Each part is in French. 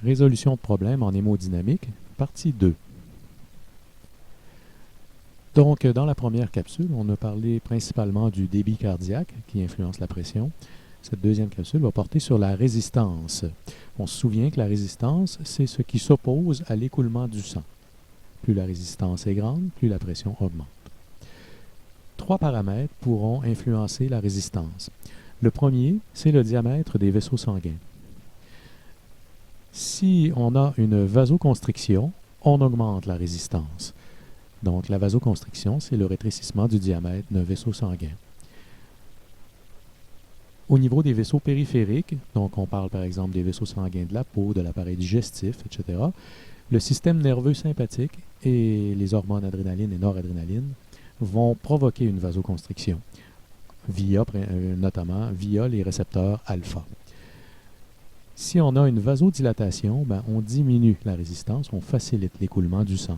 Résolution de problèmes en hémodynamique, partie 2. Donc, dans la première capsule, on a parlé principalement du débit cardiaque qui influence la pression. Cette deuxième capsule va porter sur la résistance. On se souvient que la résistance, c'est ce qui s'oppose à l'écoulement du sang. Plus la résistance est grande, plus la pression augmente. 3 paramètres pourront influencer la résistance. Le premier, c'est le diamètre des vaisseaux sanguins. Si on a une vasoconstriction, on augmente la résistance. Donc, la vasoconstriction, c'est le rétrécissement du diamètre d'un vaisseau sanguin. Au niveau des vaisseaux périphériques, donc on parle par exemple des vaisseaux sanguins de la peau, de l'appareil digestif, etc., le système nerveux sympathique et les hormones adrénaline et noradrénaline vont provoquer une vasoconstriction, notamment via les récepteurs alpha. Si on a une vasodilatation, on diminue la résistance, on facilite l'écoulement du sang.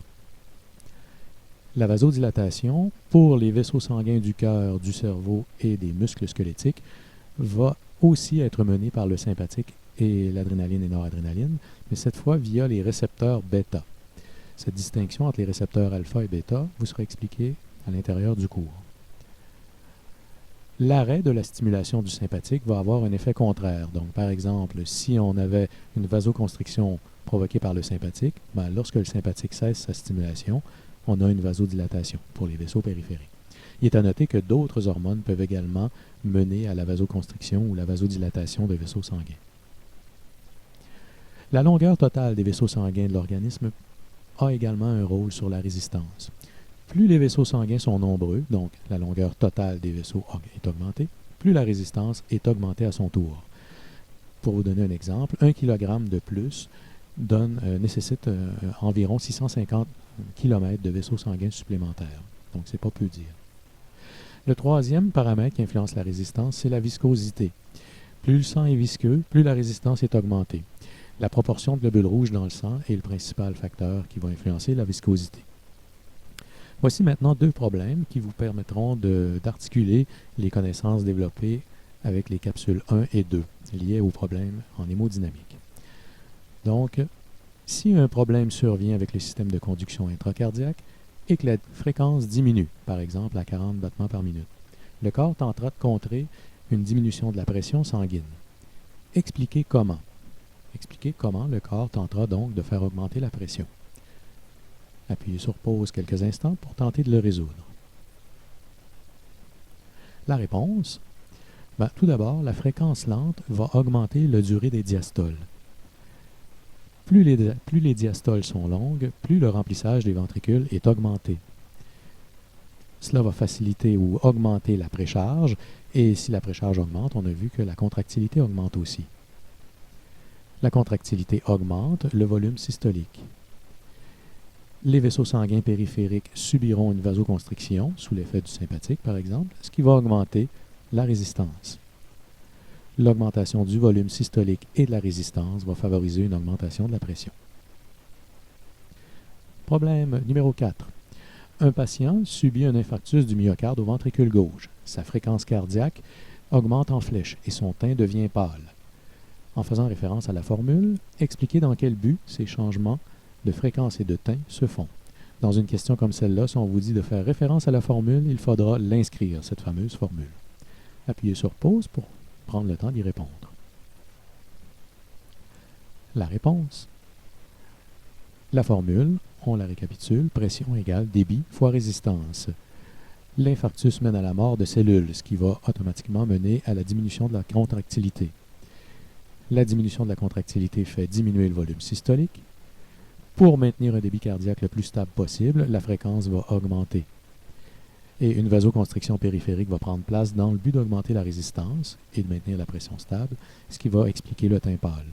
La vasodilatation, pour les vaisseaux sanguins du cœur, du cerveau et des muscles squelettiques, va aussi être menée par le sympathique et l'adrénaline et noradrénaline, mais cette fois via les récepteurs bêta. Cette distinction entre les récepteurs alpha et bêta vous sera expliquée à l'intérieur du cours. L'arrêt de la stimulation du sympathique va avoir un effet contraire. Donc, par exemple, si on avait une vasoconstriction provoquée par le sympathique, lorsque le sympathique cesse sa stimulation, on a une vasodilatation pour les vaisseaux périphériques. Il est à noter que d'autres hormones peuvent également mener à la vasoconstriction ou la vasodilatation de vaisseaux sanguins. La longueur totale des vaisseaux sanguins de l'organisme a également un rôle sur la résistance. Plus les vaisseaux sanguins sont nombreux, donc la longueur totale des vaisseaux est augmentée, plus la résistance est augmentée à son tour. Pour vous donner un exemple, 1 kg de plus nécessite environ 650 km de vaisseaux sanguins supplémentaires. Donc, c'est pas peu dire. Le troisième paramètre qui influence la résistance, c'est la viscosité. Plus le sang est visqueux, plus la résistance est augmentée. La proportion de globules rouges dans le sang est le principal facteur qui va influencer la viscosité. Voici maintenant 2 problèmes qui vous permettront d'articuler les connaissances développées avec les capsules 1 et 2 liées aux problèmes en hémodynamique. Donc, si un problème survient avec le système de conduction intracardiaque et que la fréquence diminue, par exemple à 40 battements par minute, le corps tentera de contrer une diminution de la pression sanguine. Expliquez comment. Expliquez comment le corps tentera donc de faire augmenter la pression. Appuyez sur pause quelques instants pour tenter de le résoudre. La réponse? Tout d'abord, la fréquence lente va augmenter la durée des diastoles. Plus les diastoles sont longues, plus le remplissage des ventricules est augmenté. Cela va faciliter ou augmenter la précharge, et si la précharge augmente, on a vu que la contractilité augmente aussi. La contractilité augmente le volume systolique. Les vaisseaux sanguins périphériques subiront une vasoconstriction sous l'effet du sympathique, par exemple, ce qui va augmenter la résistance. L'augmentation du volume systolique et de la résistance va favoriser une augmentation de la pression. Problème numéro 4. Un patient subit un infarctus du myocarde au ventricule gauche. Sa fréquence cardiaque augmente en flèche et son teint devient pâle. En faisant référence à la formule, expliquez dans quel but ces changements de fréquence et de teint se font. Dans une question comme celle-là, si on vous dit de faire référence à la formule, il faudra l'inscrire, cette fameuse formule. Appuyez sur pause pour prendre le temps d'y répondre. La réponse. La formule, on la récapitule, pression égale débit fois résistance. L'infarctus mène à la mort de cellules, ce qui va automatiquement mener à la diminution de la contractilité. La diminution de la contractilité fait diminuer le volume systolique. Pour maintenir un débit cardiaque le plus stable possible, la fréquence va augmenter. Et une vasoconstriction périphérique va prendre place dans le but d'augmenter la résistance et de maintenir la pression stable, ce qui va expliquer le teint pâle.